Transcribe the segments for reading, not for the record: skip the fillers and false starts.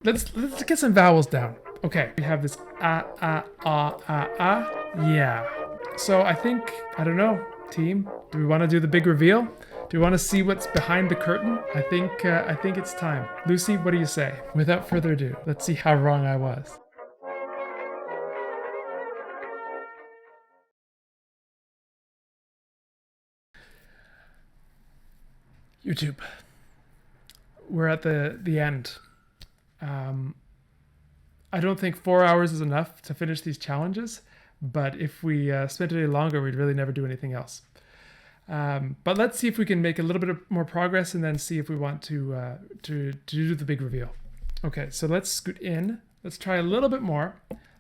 Let's get some vowels down. Okay, we have this yeah. So I think, I don't know, team, do we want to do the big reveal? Do we want to see what's behind the curtain? I think it's time. Lucy, what do you say? Without further ado, let's see how wrong I was. YouTube. We're at the end. I don't think 4 hours is enough to finish these challenges, but if we spent any longer, we'd really never do anything else. But let's see if we can make a little bit more progress and then see if we want to do the big reveal. Okay, so let's scoot in. Let's try a little bit more.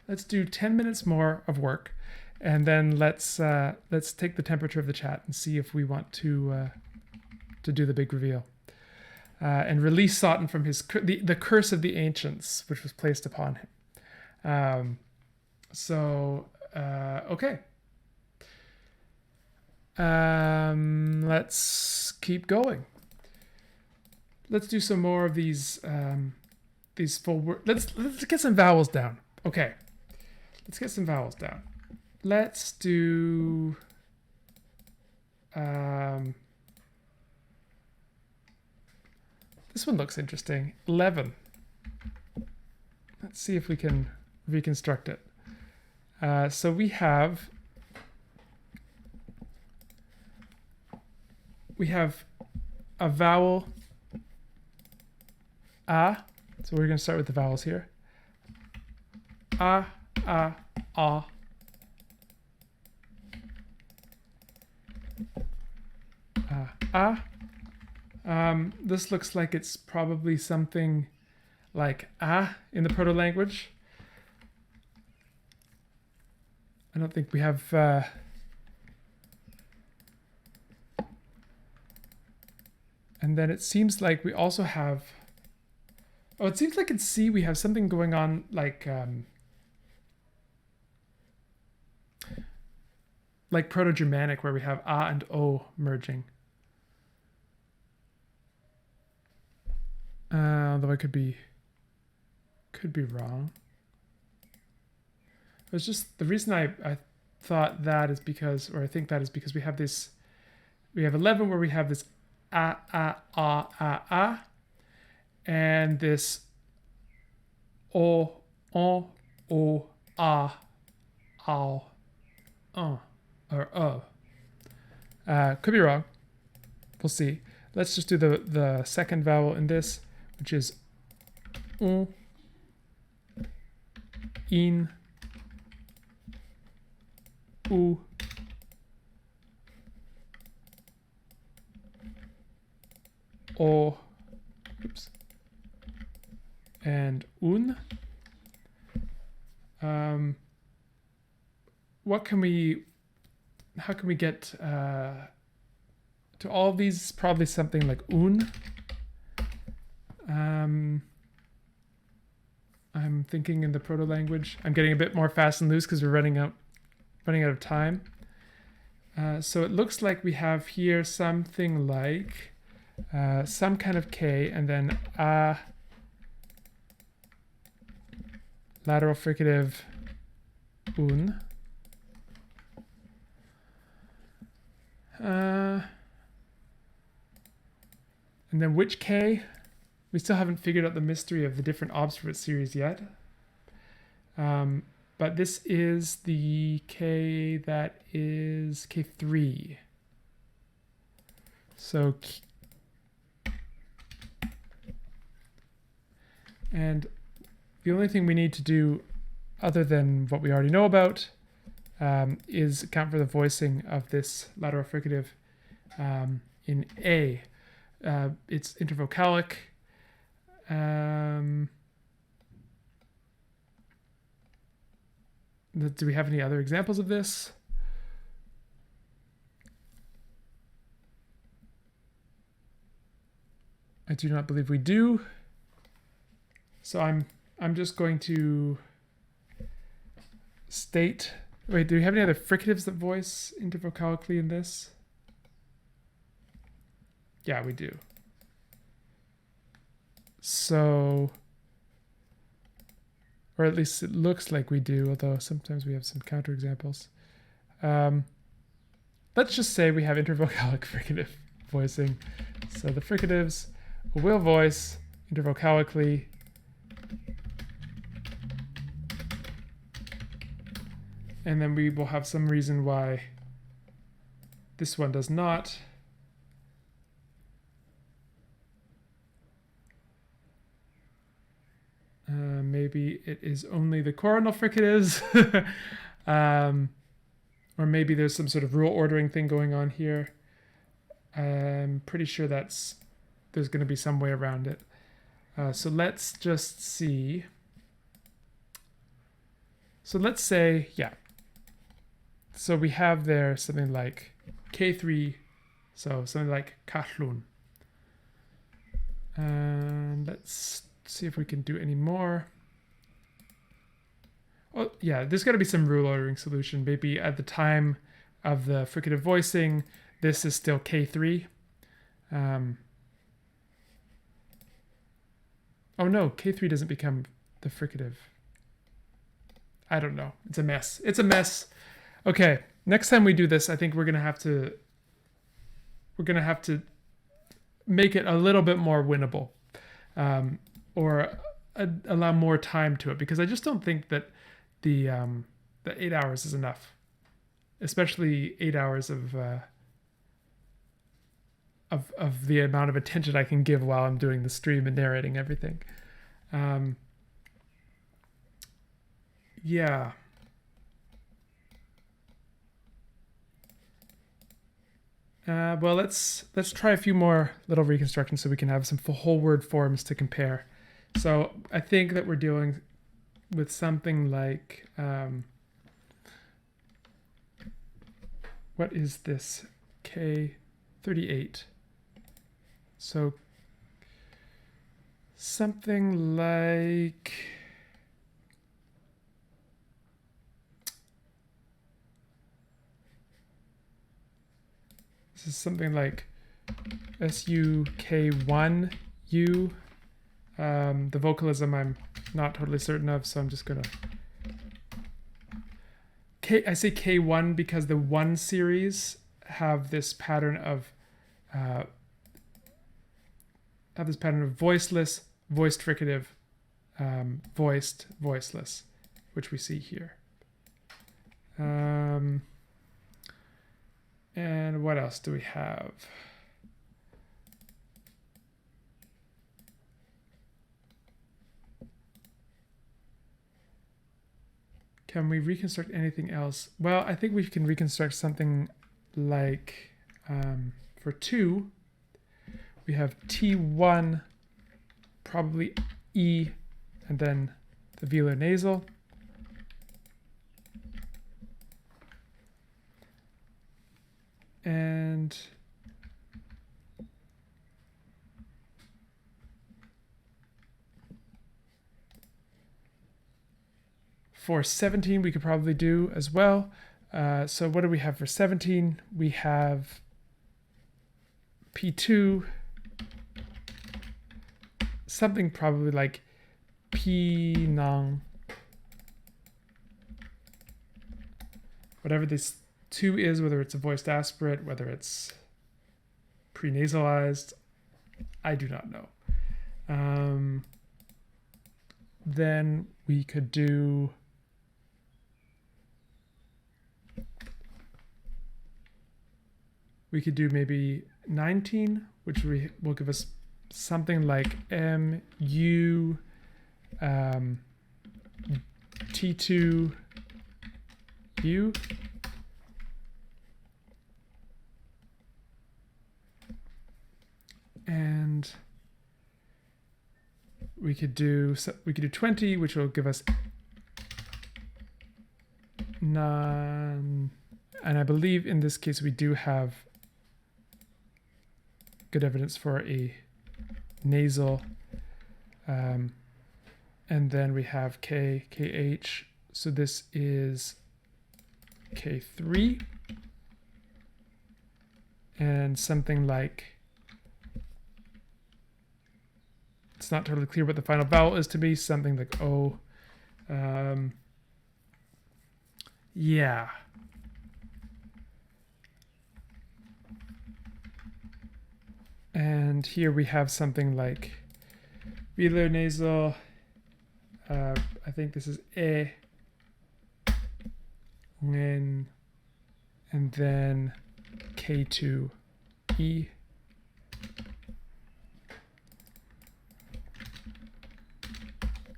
Let's do 10 minutes more of work, and then let's take the temperature of the chat and see if we want to do the big reveal. And release Satan from his the curse of the ancients, which was placed upon him. Okay. Let's keep going. Let's do some more of these full words. Let's get some vowels down. Okay. Let's get some vowels down. Let's do this one looks interesting. 11. Let's see if we can reconstruct it. So we have a vowel a. So we're going to start with the vowels here. A, a. This looks like it's probably something like a in the proto-language. I don't think we have and then it seems like we also have, oh, it seems like in C we have something going on like Proto-Germanic, where we have a and o merging. Although I could be wrong. It was just the reason I thought that is because, or I think that is because we have 11 where we have this a, and this o, a, ow, or o. Could be wrong. We'll see. Let's just do the second vowel in this, which is in, u, o, oops, and un. How can we get to all of these? Probably something like un. I'm thinking in the proto-language. I'm getting a bit more fast and loose because we're running out of time. So it looks like we have here something like some kind of K and then a lateral fricative un. And then which K? We still haven't figured out the mystery of the different observate series yet. But this is the K that is K3. So, and the only thing we need to do, other than what we already know about, is account for the voicing of this lateral fricative in A. It's intervocalic. Do we have any other examples of this? I do not believe we do. So I'm just going to state. Wait, do we have any other fricatives that voice intervocalically in this? Yeah, we do. So or at least it looks like we do, although sometimes we have some counterexamples. Let's just say we have intervocalic fricative voicing. So the fricatives will voice intervocalically. And then we will have some reason why this one does not. Maybe it is only the coronal fricatives. Or maybe there's some sort of rule ordering thing going on here. I'm pretty sure there's going to be some way around it. So let's just see. So let's say, yeah. So we have there something like K3, so something like kahlun. And let's see if we can do any more. Oh, yeah, there's got to be some rule ordering solution. Maybe at the time of the fricative voicing, this is still K3. Oh no, K3 doesn't become the fricative. I don't know. It's a mess. It's a mess. Okay, next time we do this, I think we're gonna have to make it a little bit more winnable, or allow more time to it, because I just don't think that the 8 hours is enough, especially 8 hours of the amount of attention I can give while I'm doing the stream and narrating everything. Yeah. Well, let's try a few more little reconstructions so we can have some whole word forms to compare. So I think that we're dealing with something like, what is this? K38. So something like, this is something like SUK1U. The vocalism I'm not totally certain of, so I'm just gonna I say K1 because the 1 series have this pattern of voiceless, voiced fricative, voiced, voiceless, which we see here. And what else do we have? Can we reconstruct anything else? Well, I think we can reconstruct something like, for 2, we have T1, probably E, and then the velar nasal. And for 17, we could probably do as well. So what do we have for 17? We have P2, something probably like P-nang, whatever this 2 is, whether it's a voiced aspirate, whether it's prenasalized, I do not know. Then we could do maybe 19, which will give us something like MU T2U. And we could do 20, which will give us none. And I believe in this case we do have good evidence for a nasal. And then we have K, KH. So this is K3. And something like, it's not totally clear what the final vowel is to me, something like O. Yeah. And here we have something like velar nasal. I think this is A. And then K2E.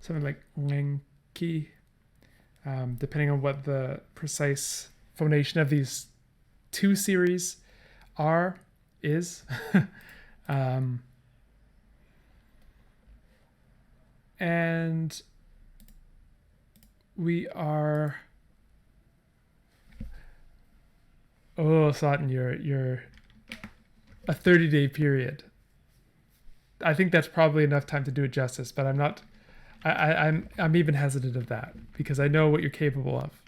Something like Lenki, depending on what the precise phonation of these two series is. And we are, oh, Sutton, you're a 30-day period. I think that's probably enough time to do it justice, but I'm not. I'm even hesitant of that because I know what you're capable of.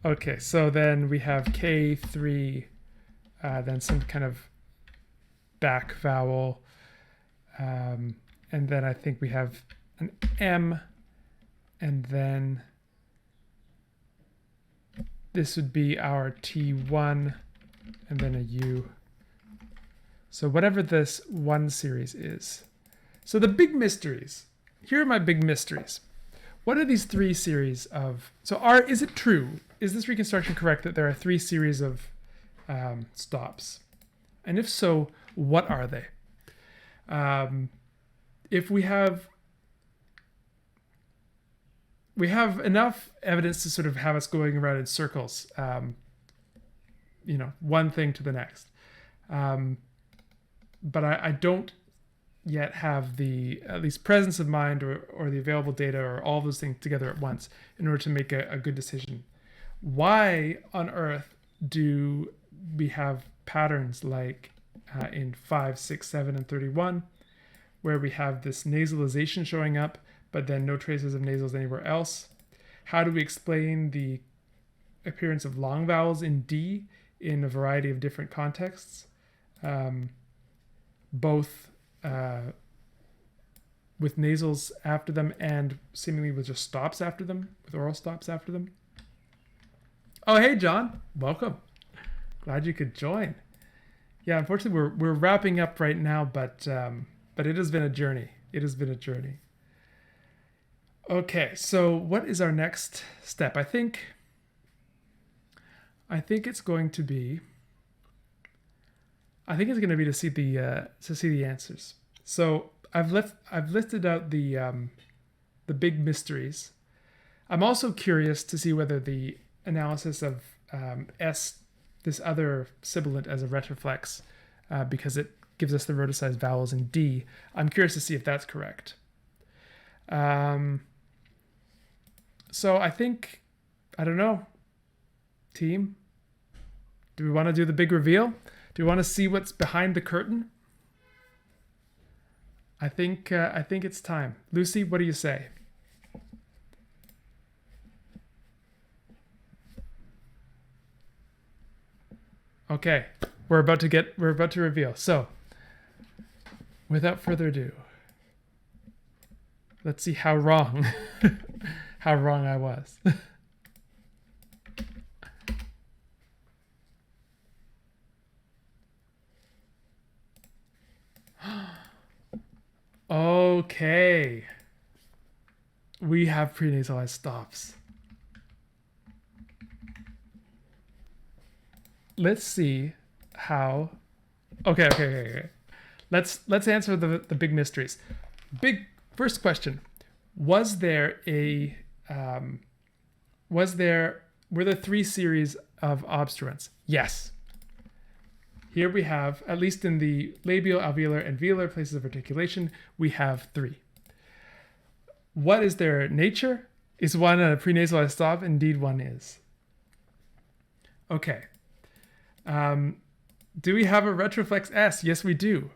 Okay, so then we have K3, then some kind of back vowel, and then I think we have an M, and then this would be our T1, and then a U. So whatever this one series is. So the big mysteries. Here are my big mysteries. What are these three series of? So is it true? Is this reconstruction correct that there are three series of stops? And if so, what are they? If we have enough evidence to sort of have us going around in circles, one thing to the next. But I don't yet have the at least presence of mind or the available data or all those things together at once in order to make a good decision. Why on earth do we have patterns like in 5, 6, 7, and 31, where we have this nasalization showing up, but then no traces of nasals anywhere else? How do we explain the appearance of long vowels in D in a variety of different contexts? Both with nasals after them and seemingly with just stops after them, with oral stops after them. Oh, hey, John. Welcome. Glad you could join. Yeah, unfortunately, we're wrapping up right now, but it has been a journey. It has been a journey. Okay, so what is our next step? I think it's going to be. I think it's going to be to see the answers. So I've listed out the big mysteries. I'm also curious to see whether the analysis of this other sibilant as a retroflex, because it gives us the rhoticized vowels in D. I'm curious to see if that's correct. So I think, I don't know, team, do we want to do the big reveal? Do we want to see what's behind the curtain? I think it's time. Lucy, what do you say? Okay, we're about to reveal. So, without further ado, let's see how wrong how wrong I was. Okay. We have prenasalized stops. Let's see how. Okay. Let's answer the big mysteries. Big first question: were there three series of obstruents? Yes. Here we have, at least in the labial, alveolar, and velar places of articulation, we have three. What is their nature? Is one a prenasalized stop? Indeed, one is. Okay. Do we have a retroflex S? Yes, we do.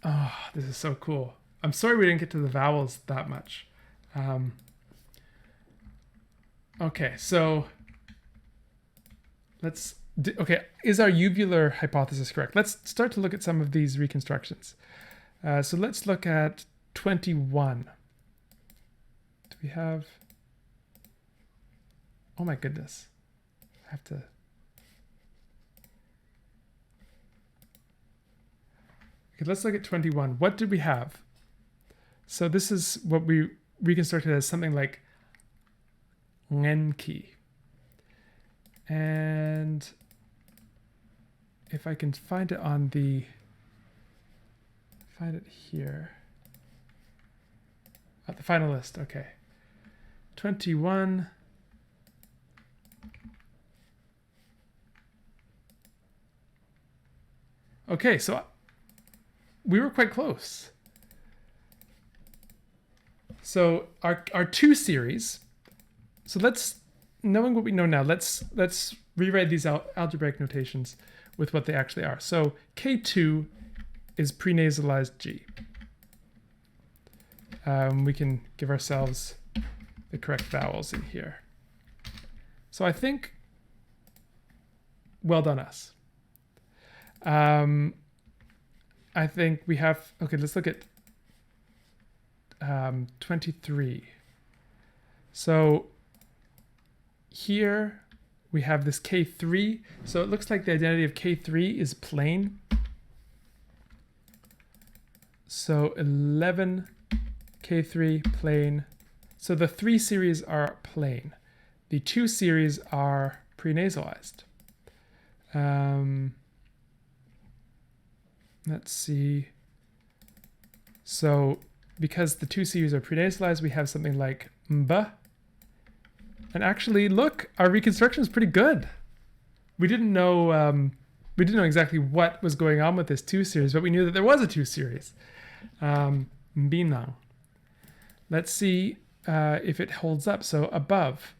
Oh, this is so cool. I'm sorry we didn't get to the vowels that much. Okay, so let's Okay, is our uvular hypothesis correct? Let's start to look at some of these reconstructions. So let's look at 21. Do we have... Oh my goodness. I have to... Okay, let's look at 21. What did we have? So this is what we reconstructed as something like ngenki. And if I can find it on the... Find it here. At the final list, okay. 21. Okay, so we were quite close. So our two series. So let's, knowing what we know now, let's rewrite these algebraic notations with what they actually are. So K2 is prenasalized G. We can give ourselves the correct vowels in here. So I think, well done us. I think we have, okay, let's look at 23. So here we have this K3. So it looks like the identity of K3 is plain. So 11 K3 plain. So the 3 series are plain. The 2 series are prenasalized. Let's see. So because the 2 series are prenasalized, we have something like mba. And actually, look, our reconstruction is pretty good. We didn't know exactly what was going on with this 2 series, but we knew that there was a 2 series. Mbinang. Let's see if it holds up. So above.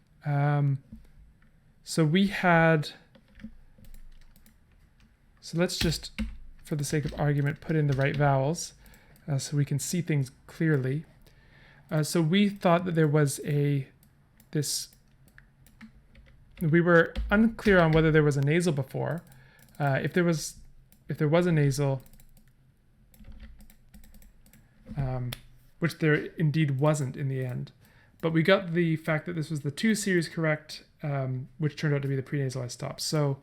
So we had. So let's just, for the sake of argument, put in the right vowels so we can see things clearly. So we thought that there was this. We were unclear on whether there was a nasal before. If there was a nasal, which there indeed wasn't in the end, but we got the fact that this was the 2 series correct, which turned out to be the prenasalized stop. So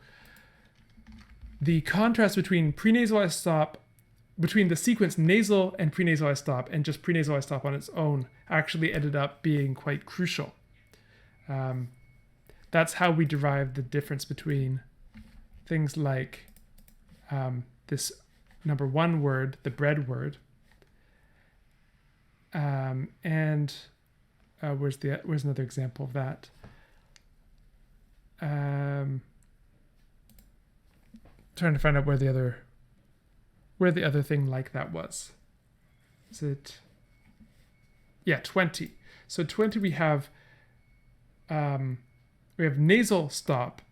the contrast between prenasalized stop, between the sequence nasal and prenasalized stop, and just prenasalized stop on its own, actually ended up being quite crucial. That's how we derived the difference between things like this number 1 word, the bread word, and where's another example of that? Trying to find out where the other thing like that was. Is it? Yeah, 20. So 20 we have nasal stop,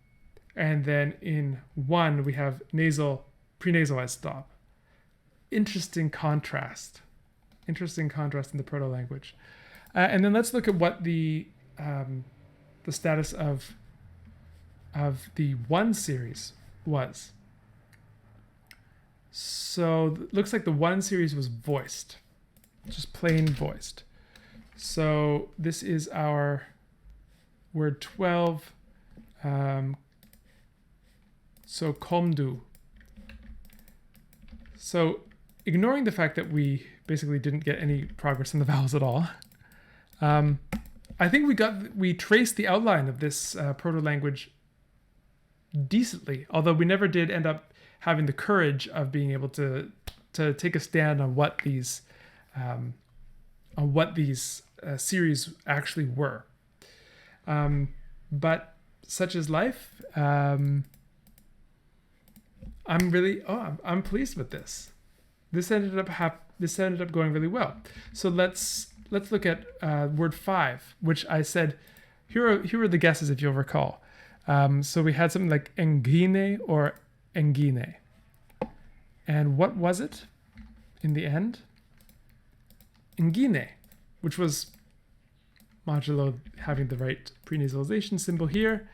and then in 1 we have nasal prenasalized stop. Interesting contrast in the proto-language. And then let's look at what the status of the 1 series was. So it looks like the 1 series was voiced, just plain voiced. So this is our word 12. So komdu. So ignoring the fact that we basically didn't get any progress in the vowels at all, I think we traced the outline of this proto-language decently, although we never did end up having the courage of being able to take a stand on what these series actually were. But such is life. I'm pleased with this. This ended up going really well. So let's look at word 5, which I said here are the guesses if you'll recall. So we had something like engine or engine. And what was it in the end? Engine, which was modulo having the right prenasalization symbol here.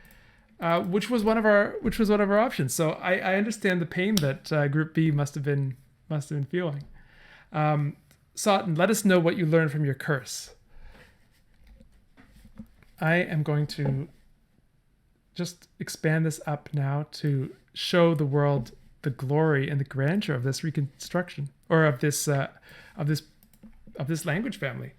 which was one of our options. So I understand the pain that Group B must have been feeling. Sutton, let us know what you learned from your curse. I am going to just expand this up now to show the world the glory and the grandeur of this reconstruction, or of this language family.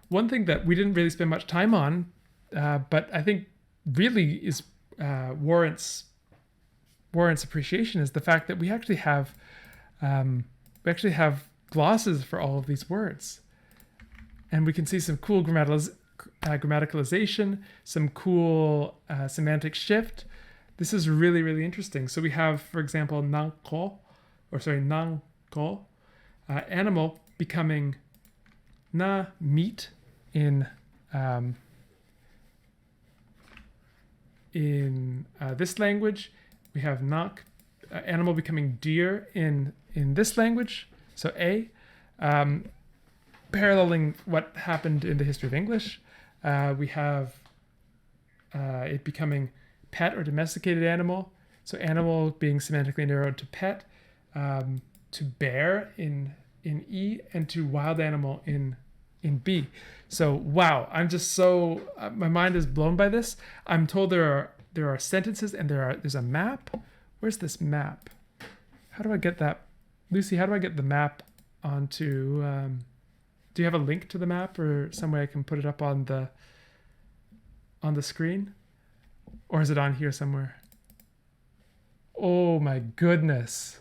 One thing that we didn't really spend much time on, but I think really is warrants appreciation, is the fact that we actually have glosses for all of these words, and we can see some cool grammaticalization, some cool semantic shift. This is really, really interesting. So we have, for example, nanko, animal becoming na, meat in this language. We have nak, animal becoming deer in this language. So A, paralleling what happened in the history of English. We have it becoming pet or domesticated animal. So animal being semantically narrowed to pet, to bear in E, and to wild animal in B. So wow, I'm just so my mind is blown by this. I'm told there are sentences and there's a map. Where's this map? How do I get that, Lucy? How do I get the map onto? Do you have a link to the map or some way I can put it up on the screen? Or is it on here somewhere? Oh my goodness.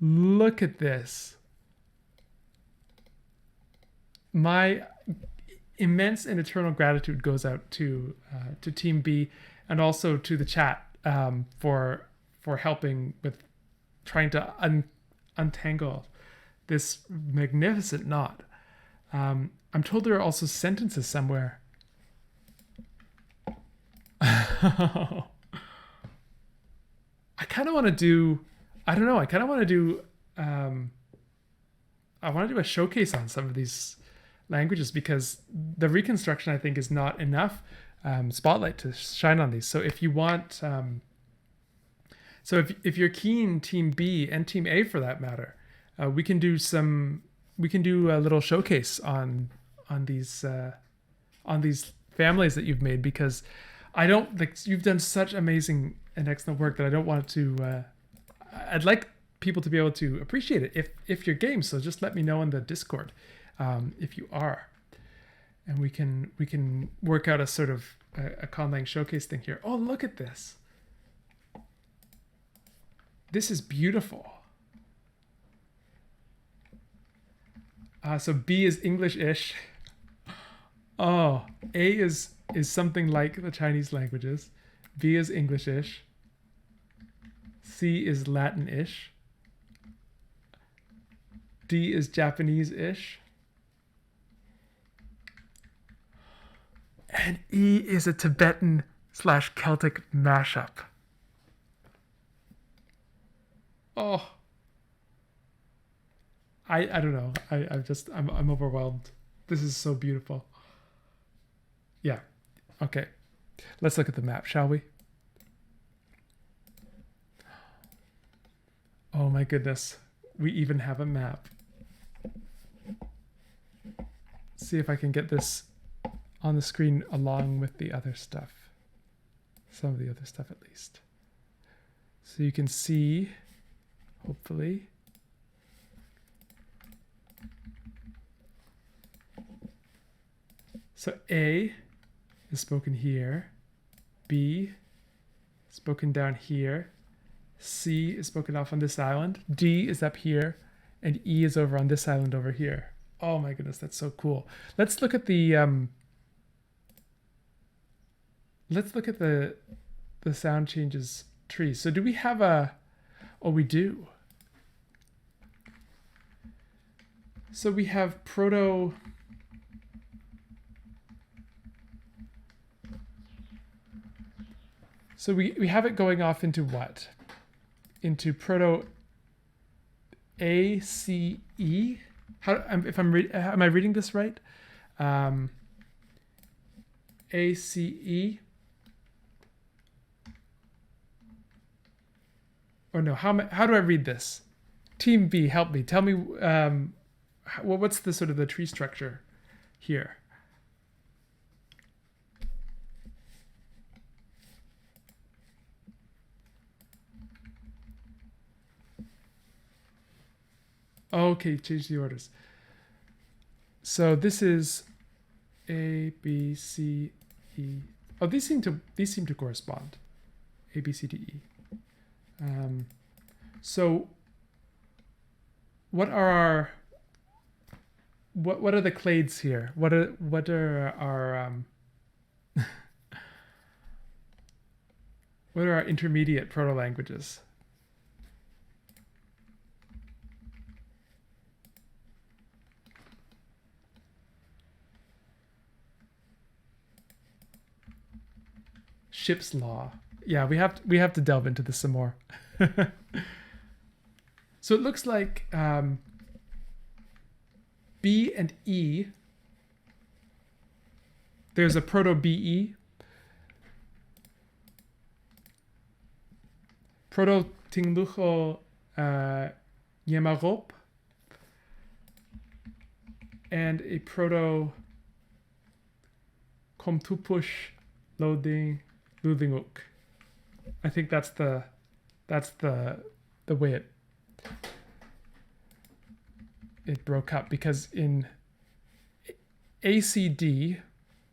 Look at this. My immense and eternal gratitude goes out to Team B and also to the chat for helping with trying to untangle this magnificent knot. I'm told there are also sentences somewhere. I kind of want to do, I don't know, I want to do a showcase on some of these languages, because the reconstruction, I think, is not enough spotlight to shine on these. So if you want, if you're keen, Team B and Team A for that matter, we can do a little showcase on these families that you've made, because you've done such amazing and excellent work that I don't want to, I'd like people to be able to appreciate it if you're game. So just let me know in the Discord if you are, and we can work out a sort of a conlang showcase thing here. Oh, look at this. This is beautiful. So B is English-ish. Oh, A is something like the Chinese languages. B is English-ish. C is Latin-ish. D is Japanese-ish. And E is a Tibetan/Celtic mashup. Oh. I don't know. I'm overwhelmed. This is so beautiful. Yeah. Okay. Let's look at the map, shall we? Oh my goodness. We even have a map. See if I can get this on the screen along with the other stuff. Some of the other stuff at least. So you can see, hopefully. So A is spoken here, B spoken down here, C is spoken off on this island, D is up here, and E is over on this island over here. Oh my goodness, that's so cool. Let's look at the sound changes tree. So do we have a? Oh, we do. So we have proto. So we have it going off into what? Into proto ACE. Am I reading this right? ACE. or no, how do I read this? Team B, help me. Tell me, what's the sort of the tree structure here? Okay, change the orders. So this is A, B, C, E. Oh, these seem to correspond. A, B, C, D, E. So what are the clades here? What are our what are our intermediate proto-languages? Ship's law. Yeah, we have to delve into this some more. So it looks like B and E. There's a proto-BE, proto-Tinglucho Yemarop, and a proto-Komtupush Ludinguk. I think that's the way it broke up, because in ACD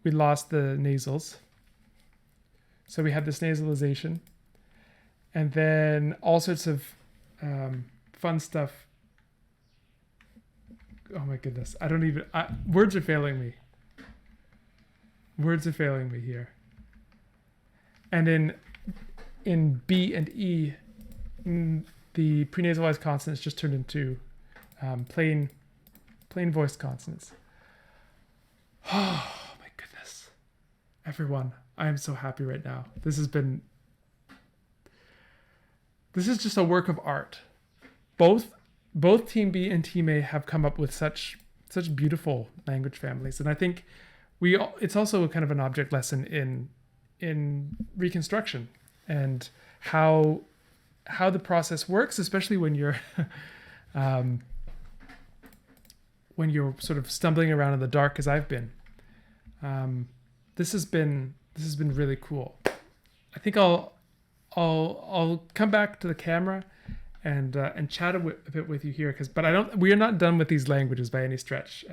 we lost the nasals, so we had this nasalization, and then all sorts of fun stuff. Oh my goodness, words are failing me. Words are failing me here. And in B and E, the prenasalized consonants just turned into plain voiced consonants. Oh my goodness. Everyone, I am so happy right now. This is just a work of art. Both Team B and Team A have come up with such beautiful language families. And I think it's also kind of an object lesson in reconstruction and how the process works, especially when you're when you're sort of stumbling around in the dark, as I've been. This has been really cool. I think I'll come back to the camera and chat a bit with you here, but we are not done with these languages by any stretch.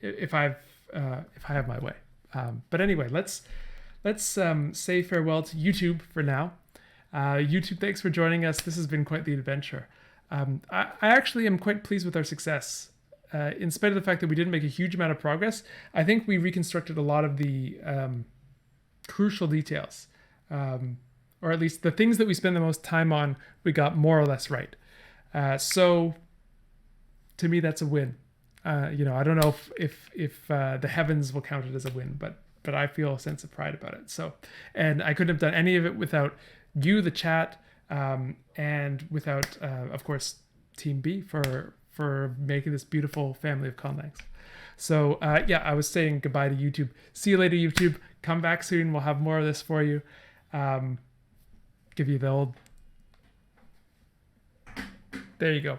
If I have my way. But anyway, let's say farewell to YouTube for now. YouTube, thanks for joining us. This has been quite the adventure. I actually am quite pleased with our success. In spite of the fact that we didn't make a huge amount of progress, I think we reconstructed a lot of the crucial details. Or at least the things that we spend the most time on, we got more or less right. So to me, that's a win. I don't know if the heavens will count it as a win, but I feel a sense of pride about it. So, and I couldn't have done any of it without you, the chat, and without, of course, Team B for making this beautiful family of conlangs. So yeah, I was saying goodbye to YouTube. See you later, YouTube. Come back soon. We'll have more of this for you. Give you the old. There you go.